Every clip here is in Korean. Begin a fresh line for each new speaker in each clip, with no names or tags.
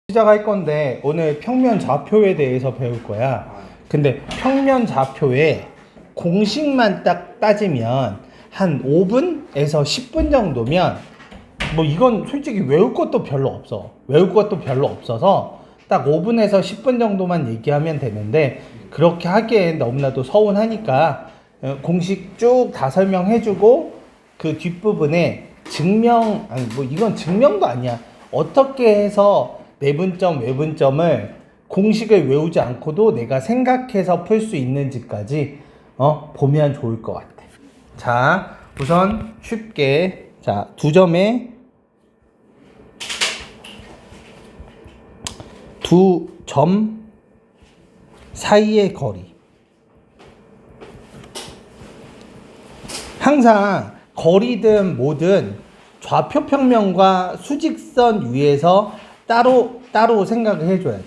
시작할 건데 오늘 평면 좌표에 대해서 배울 거야. 근데 평면 좌표에 공식만 딱 따지면 한 5분에서 10분 정도면 뭐 이건 솔직히 외울 것도 별로 없어. 외울 것도 별로 없어서 딱 5분에서 10분 정도만 얘기하면 되는데 그렇게 하기엔 너무나도 서운하니까 공식 쭉 다 설명해주고 그 뒷부분에 증명, 아니 뭐 이건 증명도 아니야. 어떻게 해서 내분점, 외분점을 공식을 외우지 않고도 내가 생각해서 풀 수 있는지까지 보면 좋을 것 같아. 자, 우선 쉽게 자, 두 점의 두 점 사이의 거리. 항상 거리든 뭐든 좌표 평면과 수직선 위에서 따로 생각을 해줘야 돼.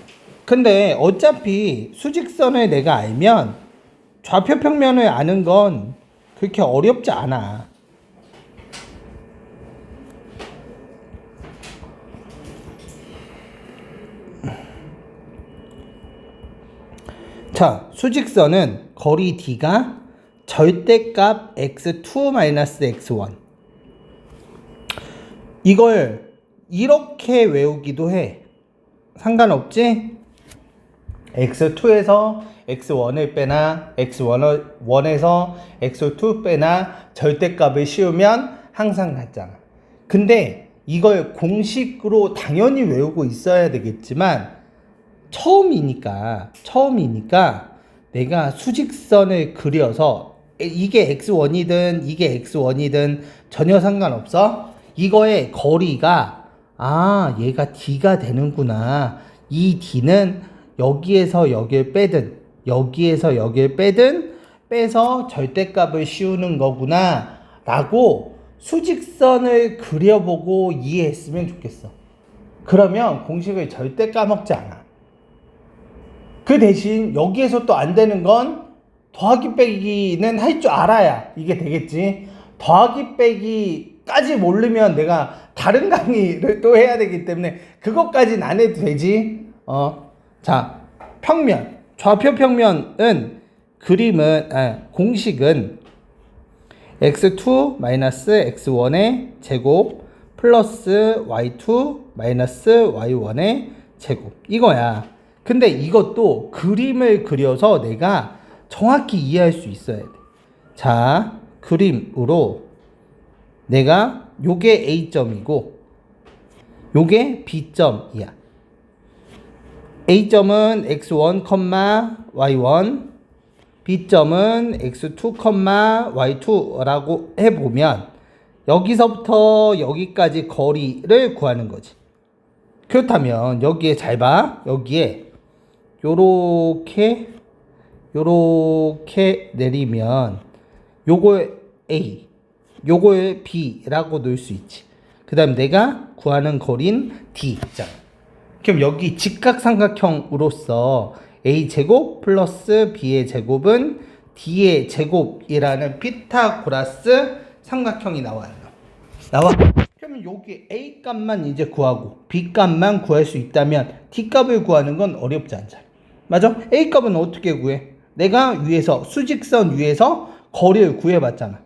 근데 어차피 수직선을 내가 알면 좌표 평면을 아는 건 그렇게 어렵지 않아. 자, 수직선은 거리 d가 절대값 x2-x1. 이걸 이렇게 외우기도 해. 상관없지? x2에서 x1을 빼나 x1에서 x2 빼나 절대값을 씌우면 항상 같잖아. 근데 이걸 공식으로 당연히 외우고 있어야 되겠지만 처음이니까 내가 수직선을 그려서 이게 x1이든 이게 x1이든 전혀 상관없어. 이거의 거리가 얘가 d가 되는구나. 이 d는 여기에서 여길 빼든 여기에서 여길 빼든 빼서 절대값을 씌우는 거구나 라고 수직선을 그려보고 이해했으면 좋겠어. 그러면 공식을 절대 까먹지 않아. 그 대신 여기에서 또 안 되는 건 더하기 빼기는 할 줄 알아야 이게 되겠지. 더하기 빼기까지 모르면 내가 다른 강의를 또 해야 되기 때문에 그것까지는 안 해도 되지. 자, 평면, 좌표 평면은 공식은 x2-x1의 제곱 플러스 y2-y1의 제곱 이거야. 근데 이것도 그림을 그려서 내가 정확히 이해할 수 있어야 돼. 자, 그림으로 내가 요게 A점이고 요게 B점이야. A점은 x1, y1, B점은 x2, y2라고 해보면 여기서부터 여기까지 거리를 구하는 거지. 그렇다면 여기에 잘 봐. 여기에 요렇게 내리면 요걸 A, 요걸 B라고 놓을 수 있지. 그 다음 내가 구하는 거리는 D잖아. 그럼 여기 직각삼각형으로서 A제곱 플러스 B의 제곱은 D의 제곱이라는 피타고라스 삼각형이 나와. 그러면 여기 A 값만 이제 구하고 B 값만 구할 수 있다면 D 값을 구하는 건 어렵지 않잖아. 맞아? A 값은 어떻게 구해? 내가 위에서 수직선 위에서 거리를 구해봤잖아.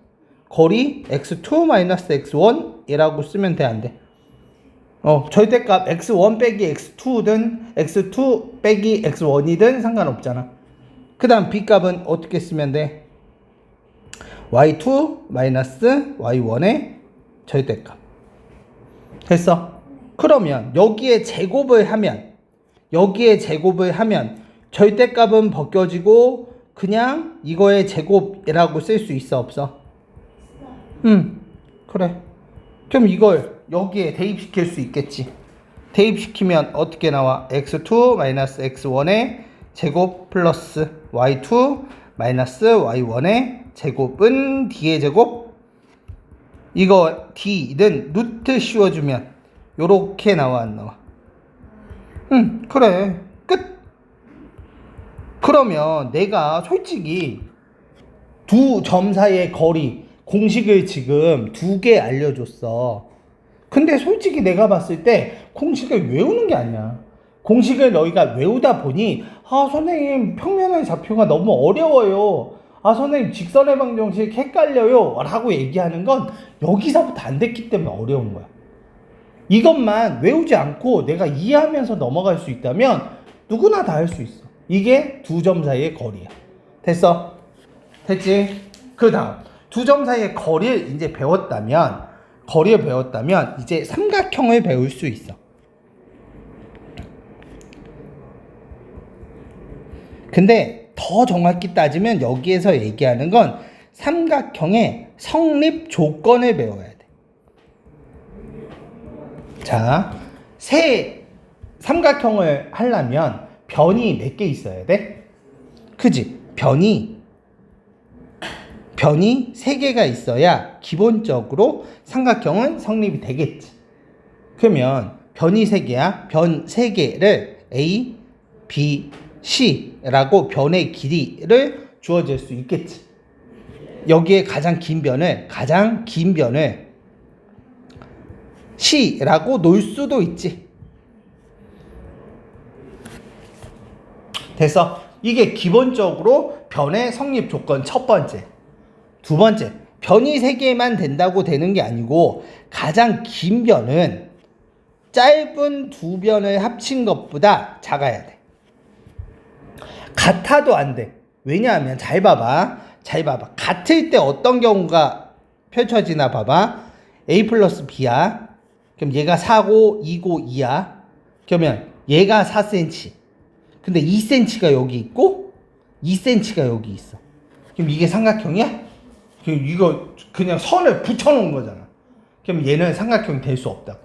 거리 x2-x1이라고 쓰면 돼, 안 돼? 절대값 x1 빼기 x2든 x2 빼기 x1이든 상관없잖아. 그 다음 B 값은 어떻게 쓰면 돼? y2-y1의 절대값. 됐어? 그러면 여기에 제곱을 하면 절대값은 벗겨지고 그냥 이거의 제곱이라고 쓸 수 있어, 없어? 그래. 그럼 이걸 여기에 대입시킬 수 있겠지. 대입시키면 어떻게 나와? x2-x1의 제곱 플러스 y2-y1의 제곱은 d의 제곱. 이거 d는 루트 씌워주면 요렇게 나와, 안 나와? 그래. 끝. 그러면 내가 솔직히 두 점 사이의 거리 공식을 지금 2개 알려줬어. 근데 솔직히 내가 봤을 때 공식을 외우는 게 아니야. 공식을 너희가 외우다 보니 아 선생님 평면의 좌표가 너무 어려워요. 아 선생님 직선의 방정식 헷갈려요 라고 얘기하는 건 여기서부터 안 됐기 때문에 어려운 거야. 이것만 외우지 않고 내가 이해하면서 넘어갈 수 있다면 누구나 다 할 수 있어. 이게 두 점 사이의 거리야. 됐어? 됐지? 그 다음 두 점 사이의 거리를 이제 배웠다면 이제 삼각형을 배울 수 있어. 근데 더 정확히 따지면 여기에서 얘기하는 건 삼각형의 성립 조건을 배워야 돼. 자, 새 삼각형을 하려면 변이 몇 개 있어야 돼? 그지? 변이 3개가 있어야 기본적으로 삼각형은 성립이 되겠지. 그러면 변이 3개야. 변 3개를 A, B, C라고 변의 길이를 주어질 수 있겠지. 여기에 가장 긴 변을 C라고 놓을 수도 있지. 됐어? 이게 기본적으로 변의 성립 조건 첫 번째. 두 번째, 변이 3개만 된다고 되는 게 아니고 가장 긴 변은 짧은 두 변을 합친 것보다 작아야 돼. 같아도 안 돼. 왜냐하면 잘 봐봐. 같을 때 어떤 경우가 펼쳐지나 봐봐. A 플러스 B야. 그럼 얘가 4고 2고 2야. 그러면 얘가 4cm. 근데 2cm가 여기 있고 2cm가 여기 있어. 그럼 이게 삼각형이야? 그럼 이거 그냥 선을 붙여놓은 거잖아. 그럼 얘는 삼각형이 될 수 없다.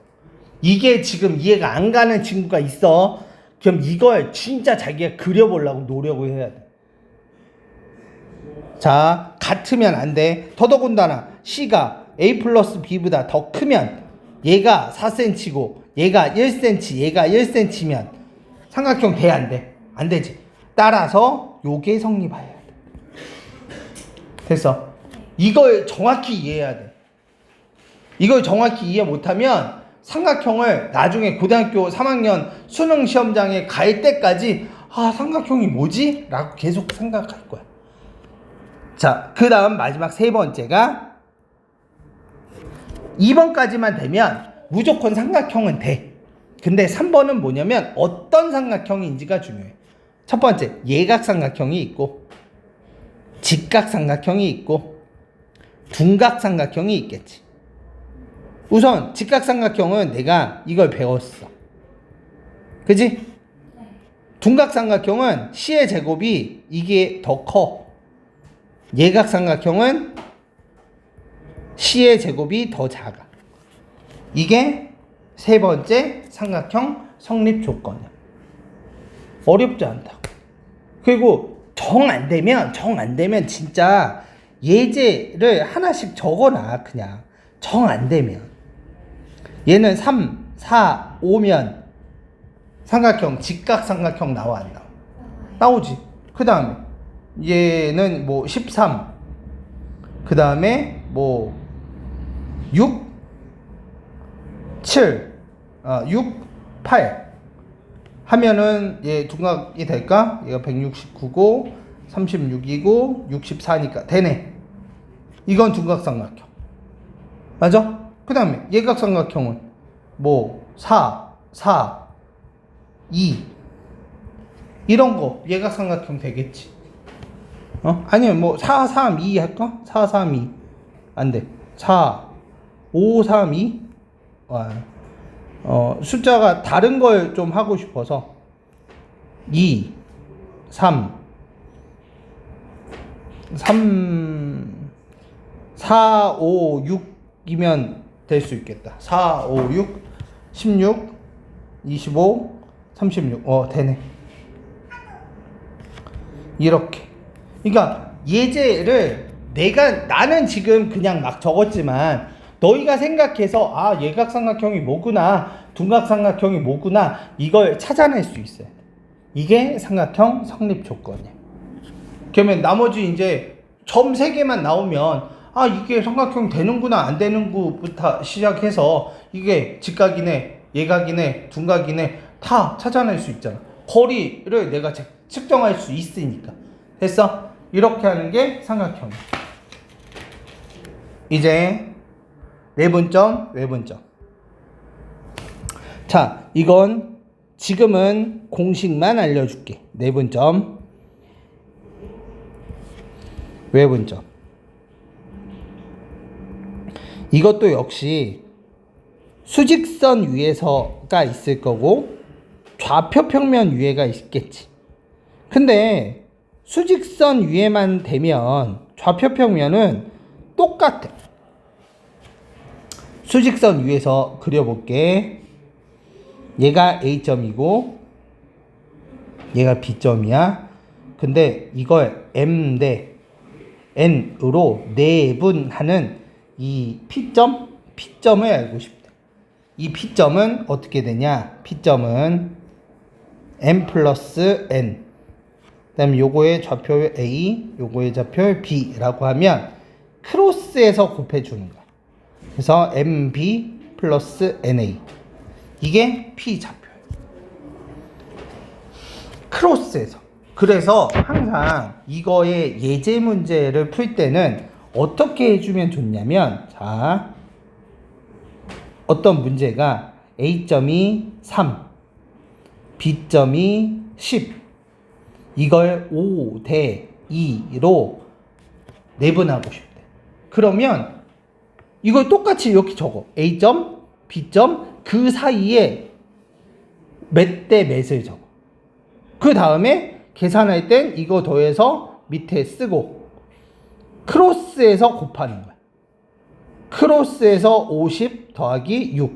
이게 지금 이해가 안 가는 친구가 있어. 그럼 이걸 진짜 자기가 그려보려고 노력을 해야 돼. 자, 같으면 안 돼. 더더군다나 C가 A 플러스 B보다 더 크면 얘가 4cm고 얘가 1cm, 얘가 1cm면 삼각형 돼, 안 돼? 안 되지. 따라서 요게 성립해야 돼. 됐어? 이걸 정확히 이해해야 돼. 이걸 정확히 이해 못하면 삼각형을 나중에 고등학교 3학년 수능 시험장에 갈 때까지 아 삼각형이 뭐지? 라고 계속 생각할 거야. 자, 그 다음 마지막 세 번째가 2번까지만 되면 무조건 삼각형은 돼. 근데 3번은 뭐냐면 어떤 삼각형인지가 중요해. 첫 번째, 예각삼각형이 있고 직각삼각형이 있고 둔각삼각형이 있겠지. 우선 직각삼각형은 내가 이걸 배웠어. 그지? 둔각삼각형은 C의 제곱이 이게 더 커. 예각삼각형은 C의 제곱이 더 작아. 이게 세 번째 삼각형 성립 조건이야. 어렵지 않다고. 그리고 정 안 되면 진짜 예제를 하나씩 적어놔. 그냥 정 안 되면 얘는 3, 4, 5면 삼각형 직각삼각형 나와 안 나와? 나오지. 그 다음에 얘는 뭐 13, 그 다음에 뭐 6, 7, 6, 8 하면은 얘 둔각이 될까? 얘가 169고 36이고 64니까 되네. 이건 둔각삼각형. 맞아? 그 다음에 예각삼각형은 뭐 4, 4, 2 이런 거 예각삼각형 되겠지. 아니면 뭐 4, 3, 2 할까? 4, 3, 2 안 돼. 4, 5, 3, 2 숫자가 다른 걸 좀 하고 싶어서 2, 3, 4, 5, 6이면 될 수 있겠다. 4, 5, 6, 16, 25, 36. 되네. 이렇게. 그러니까 예제를 나는 지금 그냥 막 적었지만 너희가 생각해서 아 예각삼각형이 뭐구나 둔각삼각형이 뭐구나 이걸 찾아낼 수 있어요. 이게 삼각형 성립 조건이야. 그러면 나머지 이제 점 3개만 나오면 아 이게 삼각형 되는구나 안 되는구부터 시작해서 이게 직각이네 예각이네 둔각이네 다 찾아낼 수 있잖아. 거리를 내가 측정할 수 있으니까. 됐어? 이렇게 하는 게 삼각형. 이제 내분점, 외분점. 자, 이건 지금은 공식만 알려줄게. 내분점, 외분점. 이것도 역시 수직선 위에서가 있을 거고 좌표 평면 위에가 있겠지. 근데 수직선 위에만 되면 좌표 평면은 똑같아. 수직선 위에서 그려볼게. 얘가 A점이고 얘가 B점이야. 근데 이걸 M 대 N으로 내분하는 이 P점을 알고 싶다. 이 P점은 어떻게 되냐? P점은 M 플러스 N. 그 다음에 요거의 좌표 A, 요거의 좌표 B라고 하면 크로스에서 곱해주는 거야. 그래서 MB 플러스 NA. 이게 P 좌표예요. 크로스에서. 그래서 항상 이거의 예제 문제를 풀 때는 어떻게 해주면 좋냐면, 자, 어떤 문제가 A점이 3, B점이 10, 이걸 5 대 2로 내분하고 싶대. 그러면 이걸 똑같이 이렇게 적어. A점, B점 그 사이에 몇 대 몇을 적어. 그 다음에 계산할 땐 이거 더해서 밑에 쓰고 크로스에서 곱하는 거야. 크로스에서 50 더하기 6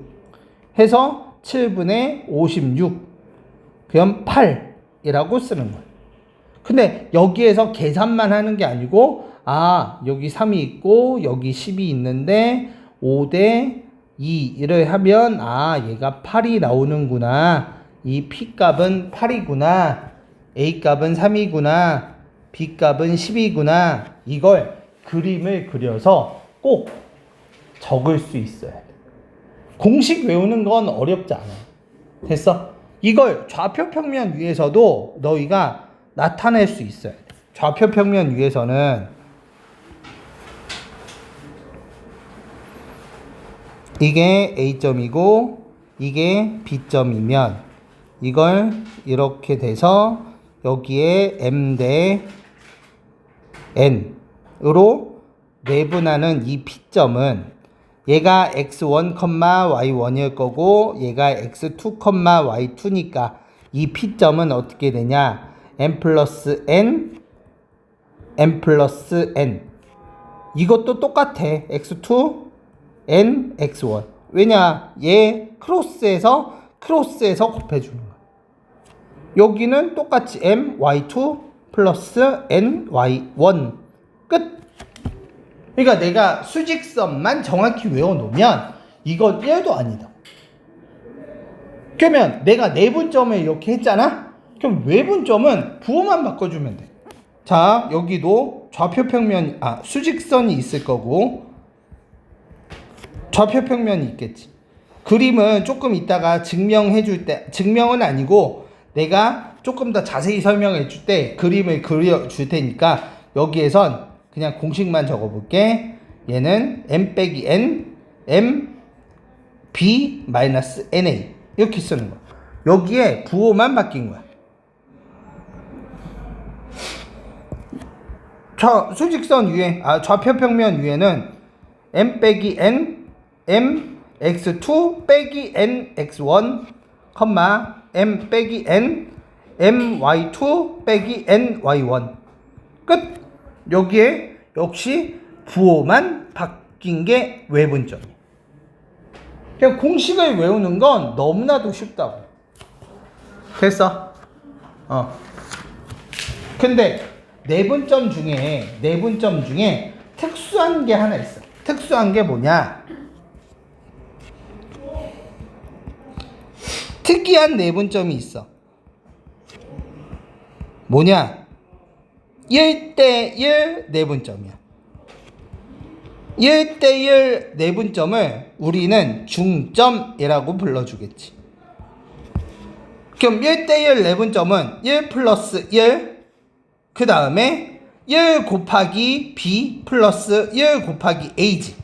해서 7분의 56 그럼 8이라고 쓰는 거야. 근데 여기에서 계산만 하는 게 아니고, 아, 여기 3이 있고 여기 10이 있는데 5 대 2를 하면, 아, 얘가 8이 나오는구나. 이 P값은 8이구나. A값은 3이구나. B값은 10이구나. 이걸 그림을 그려서 꼭 적을 수 있어야 돼. 공식 외우는 건 어렵지 않아. 됐어? 이걸 좌표 평면 위에서도 너희가 나타낼 수 있어야 돼. 좌표 평면 위에서는 이게 A점이고 이게 B점이면 이걸 이렇게 돼서 여기에 M 대 N으로 내분하는 이 P점은 얘가 x1, y1일 거고 얘가 x2, y2니까 이 P점은 어떻게 되냐? M 플러스 N, M 플러스 N. 이것도 똑같아. x2, N, x1. 왜냐? 얘 크로스에서 곱해주는 거야. 여기는 똑같이 M, y2 플러스 N, y1. 끝! 그러니까 내가 수직선만 정확히 외워놓으면 이건 1도 아니다. 그러면 내가 내분점을 이렇게 했잖아? 그럼 외분점은 부호만 바꿔주면 돼. 자, 여기도 좌표 평면, 수직선이 있을 거고 좌표 평면이 있겠지. 그림은 조금 이따가 증명해 줄 때, 증명은 아니고 내가 조금 더 자세히 설명해 줄 때 그림을 그려 줄 테니까 여기에선 그냥 공식만 적어볼게. 얘는 M 빼기 N, M, B 마이너스 NA 이렇게 쓰는 거야. 여기에 부호만 바뀐 거야. 수직선 위에, 좌표 평면 위에는 M 빼기 N, M, X2 빼기 N, X1, M 빼기 N, M, Y2 빼기 N, Y1. 끝! 여기에 역시 부호만 바뀐 게 외분점이에요. 그냥 공식을 외우는 건 너무나도 쉽다고. 됐어? 근데 내분점 중에 특수한 게 하나 있어. 특수한 게 뭐냐? 특이한 내분점이 있어. 뭐냐? 1대1 내분점이야. 1대1 내분점을 우리는 중점이라고 불러주겠지. 그럼 1대1 내분점은 1 플러스 1, 그 다음에 1 곱하기 b 플러스 1 곱하기 a지.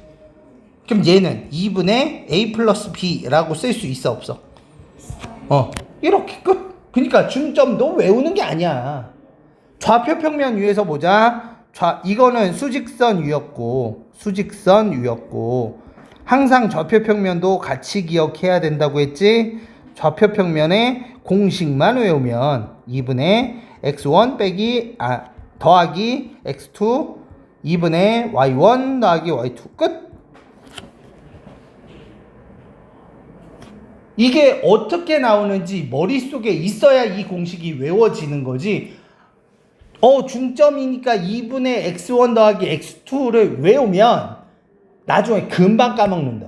그럼 얘는 2분의 a 플러스 b라고 쓸 수 있어 없어? 이렇게 끝. 그러니까 중점도 외우는 게 아니야. 좌표 평면 위에서 보자. 이거는 수직선 위였고 항상 좌표 평면도 같이 기억해야 된다고 했지. 좌표 평면의 공식만 외우면 2분의 x1 더하기 x2 2분의 y1 더하기 y2 끝. 이게 어떻게 나오는지 머릿속에 있어야 이 공식이 외워지는 거지. 중점이니까 2분의 x1 더하기 x2를 외우면 나중에 금방 까먹는다.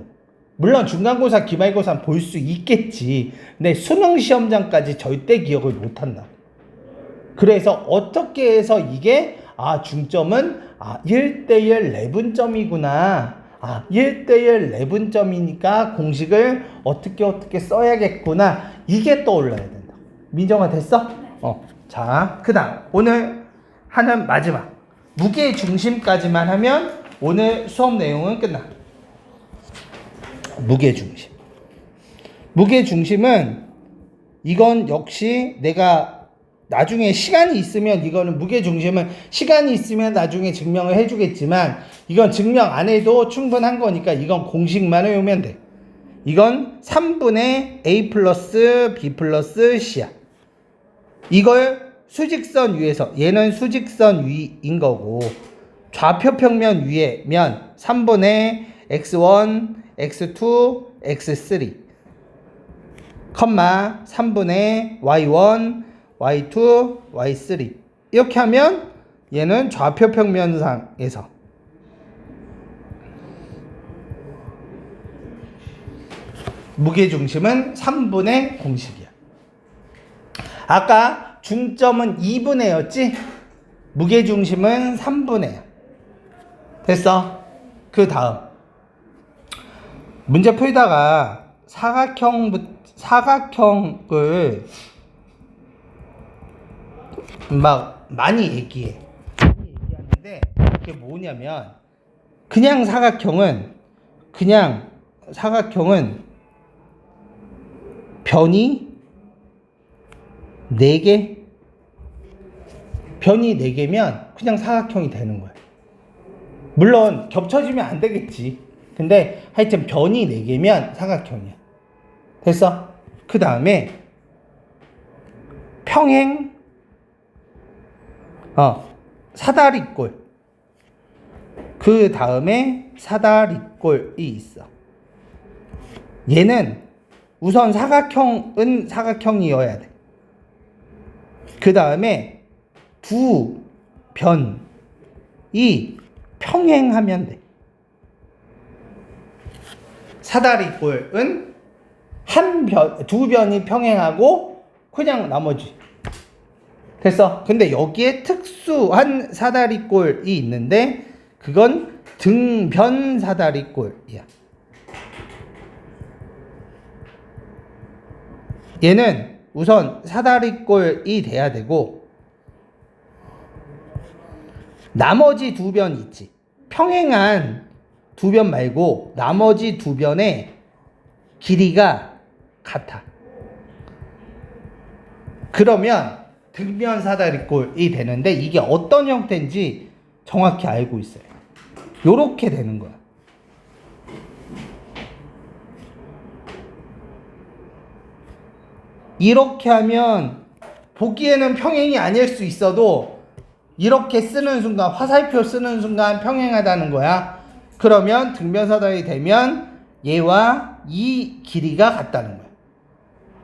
물론 중간고사, 기말고사 볼 수 있겠지. 근데 수능시험장까지 절대 기억을 못한다. 그래서 어떻게 해서 이게 중점은 1대1 내분점이구나. 1대1 내분점이니까 공식을 어떻게 써야겠구나. 이게 떠올라야 된다. 민정아 됐어? 자, 그 다음 오늘 하는 마지막 무게중심까지만 하면 오늘 수업 내용은 끝나. 무게중심은 이건 역시 내가 나중에 시간이 있으면 이거는 무게중심은 시간이 있으면 나중에 증명을 해주겠지만 이건 증명 안 해도 충분한 거니까 이건 공식만 외우면 돼. 이건 3분의 a 플러스 b 플러스 c야. 이걸 수직선 위에서, 얘는 수직선 위인 거고 좌표 평면 위에면 3분의 x1, x2, x3 컴마 3분의 y1, y2, y3 이렇게 하면 얘는 좌표 평면상에서 무게중심은 3분의 공식이야. 아까 중점은 2분의였지? 무게중심은 3분의야. 됐어? 그 다음 문제 풀다가 사각형을 막 많이 얘기하는데 그게 뭐냐면 그냥 사각형은 변이 4개? 변이 4개면 그냥 사각형이 되는 거야. 물론 겹쳐지면 안 되겠지. 근데 하여튼 변이 4개면 사각형이야. 됐어? 그 다음에 평행 사다리꼴. 그 다음에 사다리꼴이 있어. 얘는 우선 사각형은 사각형이어야 돼. 그 다음에 두 변이 평행하면 돼. 사다리꼴은 두 변이 평행하고 그냥 나머지. 됐어? 근데 여기에 특수한 사다리꼴이 있는데 그건 등변 사다리꼴이야. 얘는 우선 사다리꼴이 돼야 되고 나머지 두 변 있지. 평행한 두 변 말고 나머지 두 변의 길이가 같아. 그러면 등변 사다리꼴이 되는데 이게 어떤 형태인지 정확히 알고 있어요. 요렇게 되는 거야. 이렇게 하면 보기에는 평행이 아닐 수 있어도 이렇게 쓰는 순간, 화살표 쓰는 순간 평행하다는 거야. 그러면 등변사다리 되면 얘와 이 길이가 같다는 거야.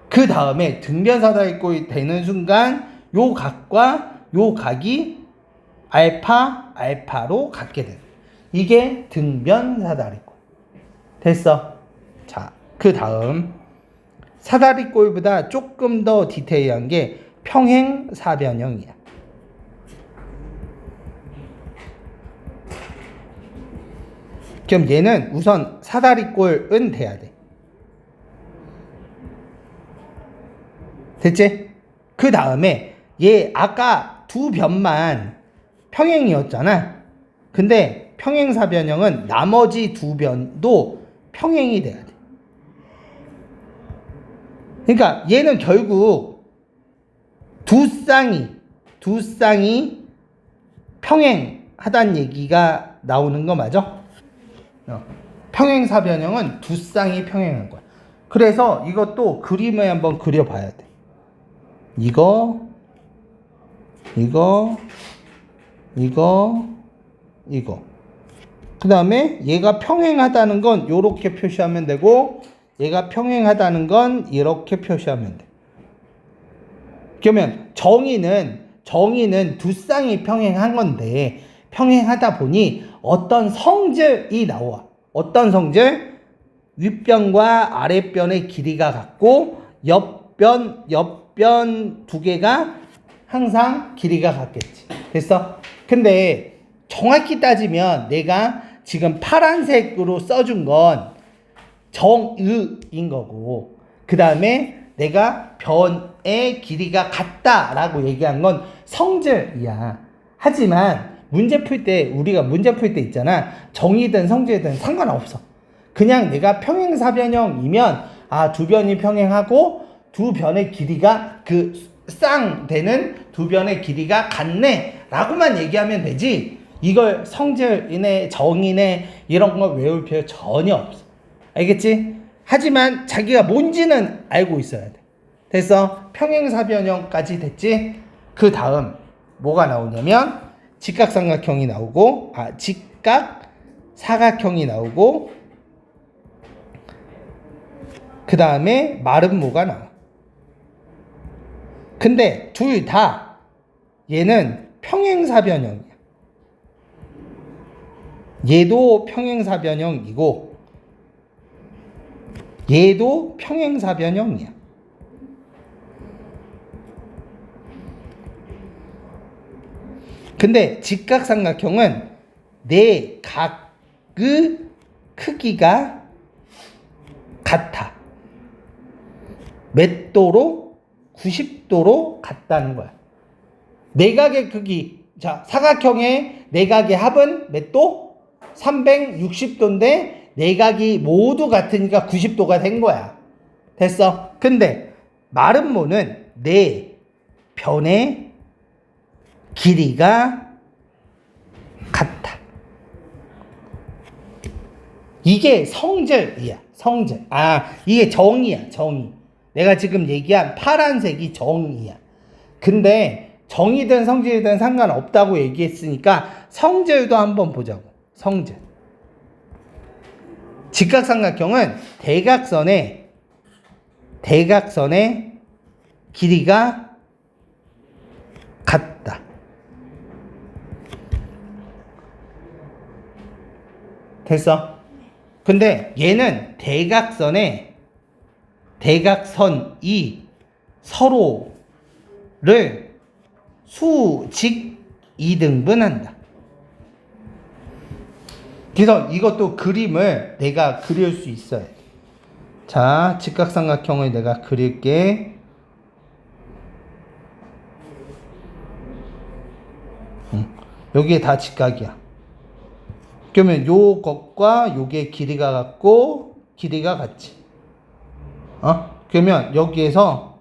그 다음에 등변사다리꼴이 되는 순간 요 각과 요 각이 알파로 같게 되는 거야. 이게 등변사다리꼴. 됐어? 자, 그 다음 사다리꼴보다 조금 더 디테일한 게 평행사변형이야. 그럼 얘는 우선 사다리꼴은 돼야 돼. 됐지? 그 다음에 얘 아까 두 변만 평행이었잖아. 근데 평행사변형은 나머지 두 변도 평행이 돼야 돼. 그러니까 얘는 결국 두 쌍이 평행하다는 얘기가 나오는 거 맞아? 평행사변형은 두 쌍이 평행한 거야. 그래서 이것도 그림을 한번 그려봐야 돼. 이거 그 다음에 얘가 평행하다는 건 이렇게 표시하면 되고, 얘가 평행하다는 건 이렇게 표시하면 돼. 그러면 정의는 두 쌍이 평행한 건데, 평행하다 보니 어떤 성질이 나와. 어떤 성질? 윗변과 아랫변의 길이가 같고, 옆변 두 개가 항상 길이가 같겠지. 됐어? 근데 정확히 따지면 내가 지금 파란색으로 써준 건 정의인 거고, 그 다음에 내가 변의 길이가 같다라고 얘기한 건 성질이야. 하지만 우리가 문제 풀 때 있잖아. 정의든 성질든 상관없어. 그냥 내가 평행사변형이면 두 변이 평행하고 두 변의 길이가 쌍되는 두 변의 길이가 같네 라고만 얘기하면 되지, 이걸 성질이네 정의네 이런 거 외울 필요 전혀 없어. 알겠지? 하지만 자기가 뭔지는 알고 있어야 돼. 됐어? 평행사변형까지 됐지? 그 다음 뭐가 나오냐면 직각삼각형이 나오고, 직각사각형이 나오고, 그 다음에 마름모가 나와. 근데 둘 다 얘는 평행사변형이야. 얘도 평행사변형이고 얘도 평행사변형이야. 근데 직각삼각형은 내 각의 크기가 같아. 몇 도로? 90도로 같다는 거야. 내각의 크기. 자, 사각형의 내각의 합은 몇 도? 360도인데 내각이 모두 같으니까 90도가 된 거야. 됐어? 근데 마름모는 내 변의 길이가 같아. 이게 성질이야. 성질. 이게 정의야. 정의. 내가 지금 얘기한 파란색이 정의야. 근데 정의든 성질이든 상관없다고 얘기했으니까 성질도 한번 보자고. 성질. 직각삼각형은 대각선의 길이가 같다. 됐어? 근데 얘는 대각선이 서로를 수직 이등분한다. 그래서 이것도 그림을 내가 그릴 수 있어야 돼. 자, 직각삼각형을 내가 그릴게. 여기에 다 직각이야. 그러면 요것과 요게 길이가 같고 길이가 같지. 그러면 여기에서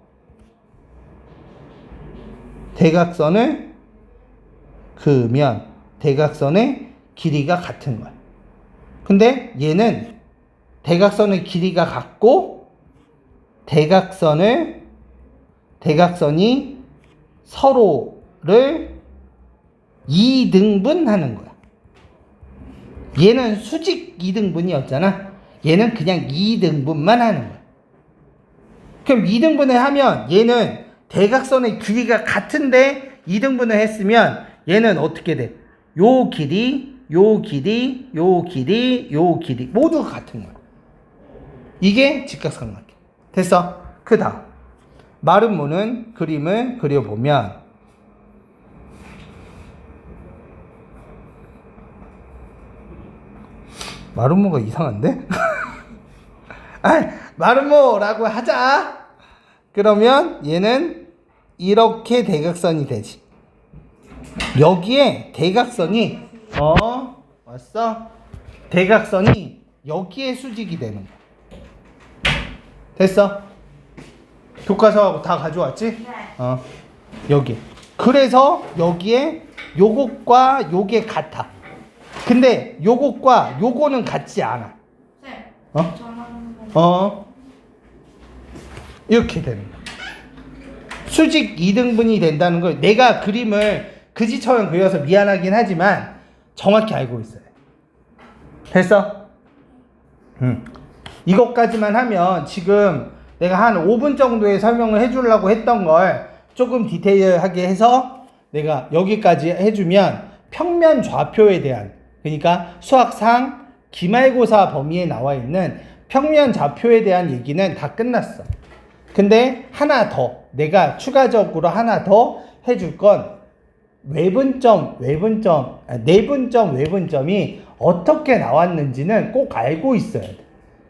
대각선을 그으면 대각선의 길이가 같은 거야. 근데 얘는 대각선의 길이가 같고 대각선이 서로를 2등분하는 거야. 얘는 수직 2등분이었잖아. 얘는 그냥 2등분만 하는 거야. 그럼 2등분을 하면 얘는 대각선의 길이가 같은데 2등분을 했으면 얘는 어떻게 돼? 요 길이, 요 길이, 요 길이, 요 길이 모두 같은 거야. 이게 직각삼각형. 됐어? 그 다음 마름모는 그림을 그려보면 마름모가 이상한데? 마름모라고 하자. 그러면 얘는 이렇게 대각선이 되지. 여기에 대각선이 왔어? 대각선이 여기에 수직이 되는 거야. 됐어? 교과서하고 다 가져왔지?
네.
여기. 그래서 여기에 요것과 요게 같아. 근데 요것과 요거는 같지 않아.
쌤. 저는
이렇게 되는 거야. 수직 2등분이 된다는 걸 내가 그림을 그지처럼 그려서 미안하긴 하지만 정확히 알고 있어요. 됐어? 이것까지만 하면 지금 내가 한 5분 정도의 설명을 해주려고 했던 걸 조금 디테일하게 해서 내가 여기까지 해주면 평면 좌표에 대한, 그러니까 수학상 기말고사 범위에 나와 있는 평면 좌표에 대한 얘기는 다 끝났어. 근데 하나 더, 내가 추가적으로 하나 더 해줄 건 내분점, 외분점이 어떻게 나왔는지는 꼭 알고 있어야 돼.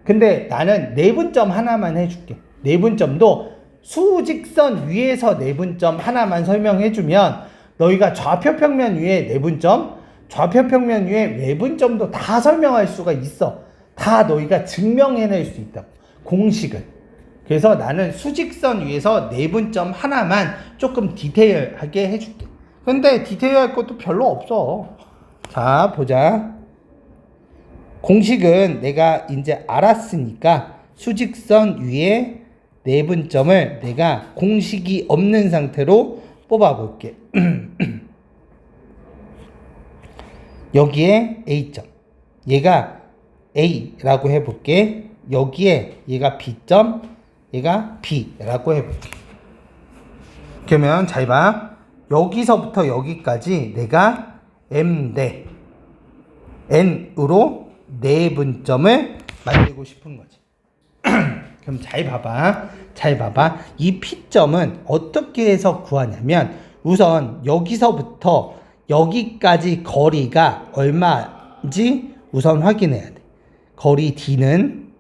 근데 나는 내분점 하나만 해줄게. 내분점도 수직선 위에서 내분점 하나만 설명해주면 너희가 좌표평면 위에 내분점, 좌표평면 위에 외분점도 다 설명할 수가 있어. 다 너희가 증명해낼 수 있다. 공식을. 그래서 나는 수직선 위에서 내분점 하나만 조금 디테일하게 해줄게. 근데 디테일할 것도 별로 없어. 자, 보자. 공식은 내가 이제 알았으니까 수직선 위에 내분점을 내가 공식이 없는 상태로 뽑아볼게. 여기에 A점. 얘가 A라고 해볼게. 여기에 얘가 B점, 얘가 B라고 해볼게. 그러면 잘 봐. 여기서부터 여기까지 내가 M 대 N으로 내분점을 만들고 싶은 거지. 그럼 잘 봐봐. 잘 봐봐. 이 P점은 어떻게 해서 구하냐면 우선 여기서부터 여기까지 거리가 얼마인지 우선 확인해야 돼. 거리 D는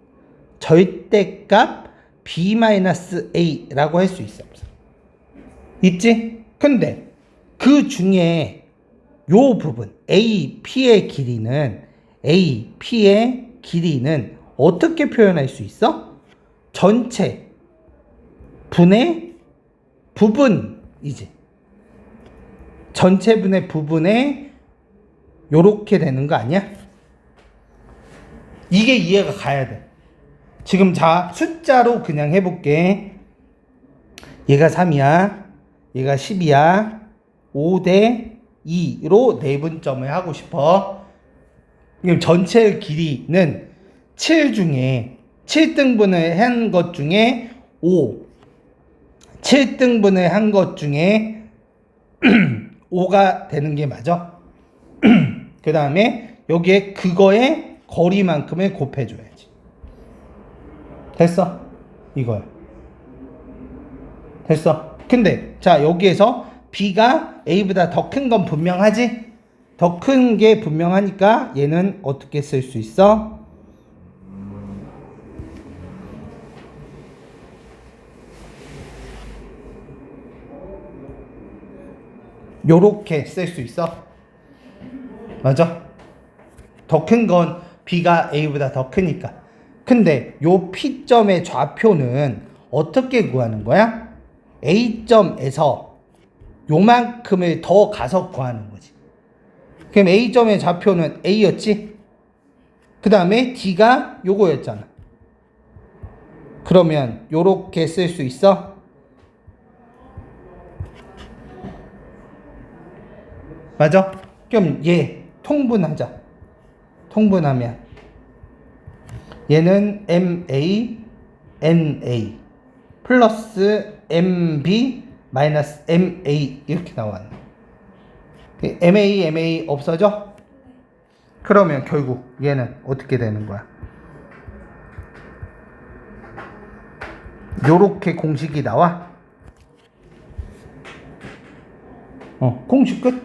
절대값 B-A라고 할 수 있어, 없어? 있지? 근데 그 중에 요 부분 AP의 길이는 어떻게 표현할 수 있어? 전체 분의 부분이지. 전체 분의 부분에 요렇게 되는 거 아니야? 이게 이해가 가야 돼. 지금 자, 숫자로 그냥 해볼게. 얘가 3이야. 얘가 10이야. 5대 2로 내분점을 하고 싶어. 그럼 전체 길이는 7 중에 7등분을 한 것 중에 5. 7등분을 한 것 중에 5가 되는 게 맞아. 그 다음에 여기에 그거의 거리만큼을 곱해줘야지. 됐어? 이거야. 됐어? 근데 자, 여기에서 B가 A보다 더 큰 건 분명하지? 더 큰 게 분명하니까 얘는 어떻게 쓸 수 있어? 요렇게 쓸 수 있어? 맞아? 더 큰 건 B가 A보다 더 크니까. 근데 요 P점의 좌표는 어떻게 구하는 거야? A점에서 요만큼을 더 가서 구하는 거지. 그럼 A점의 좌표는 A였지? 그 다음에 D가 요거였잖아. 그러면 요렇게 쓸 수 있어? 맞아? 그럼 얘 통분하자. 통분하면 얘는 MA, NA 플러스 MB 마이너스 MA 이렇게 나왔네. MA 없어져? 그러면 결국 얘는 어떻게 되는 거야? 요렇게 공식이 나와? 공식 끝.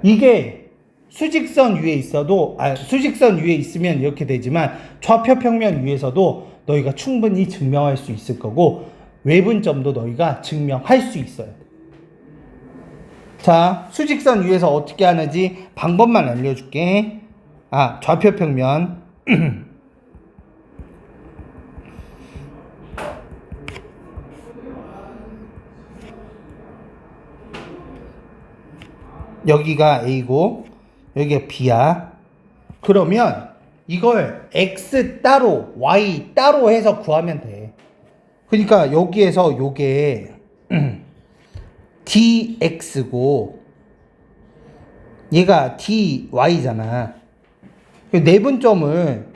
이게 수직선 위에 있어도, 수직선 위에 있으면 이렇게 되지만 좌표 평면 위에서도 너희가 충분히 증명할 수 있을 거고 외분점도 너희가 증명할 수 있어요. 자, 수직선 위에서 어떻게 하는지 방법만 알려줄게. 좌표 평면. 여기가 A고 여기가 B야. 그러면 이걸 X 따로 Y 따로 해서 구하면 돼. 그러니까 여기에서 요게 dx고 얘가 dy잖아. 내분점을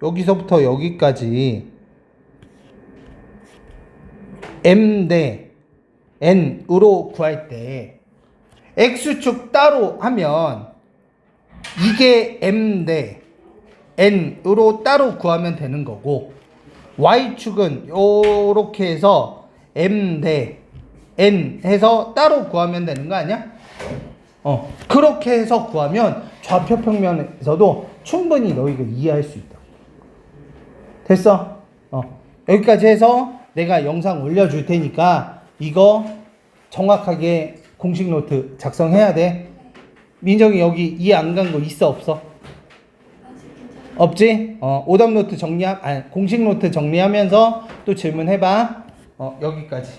여기서부터 여기까지 m 대 n으로 구할 때 x축 따로 하면 이게 m 대 n으로 따로 구하면 되는 거고 y축은 요렇게 해서 m 대 n 해서 따로 구하면 되는 거 아니야? 그렇게 해서 구하면 좌표 평면에서도 충분히 너희가 이해할 수 있다. 됐어? 여기까지 해서 내가 영상 올려줄 테니까 이거 정확하게 공식 노트 작성해야 돼. 민정이 여기 이해 안 간 거 있어 없어? 없지? 오답 노트 공식 노트 정리하면서 또 질문해봐. 여기까지.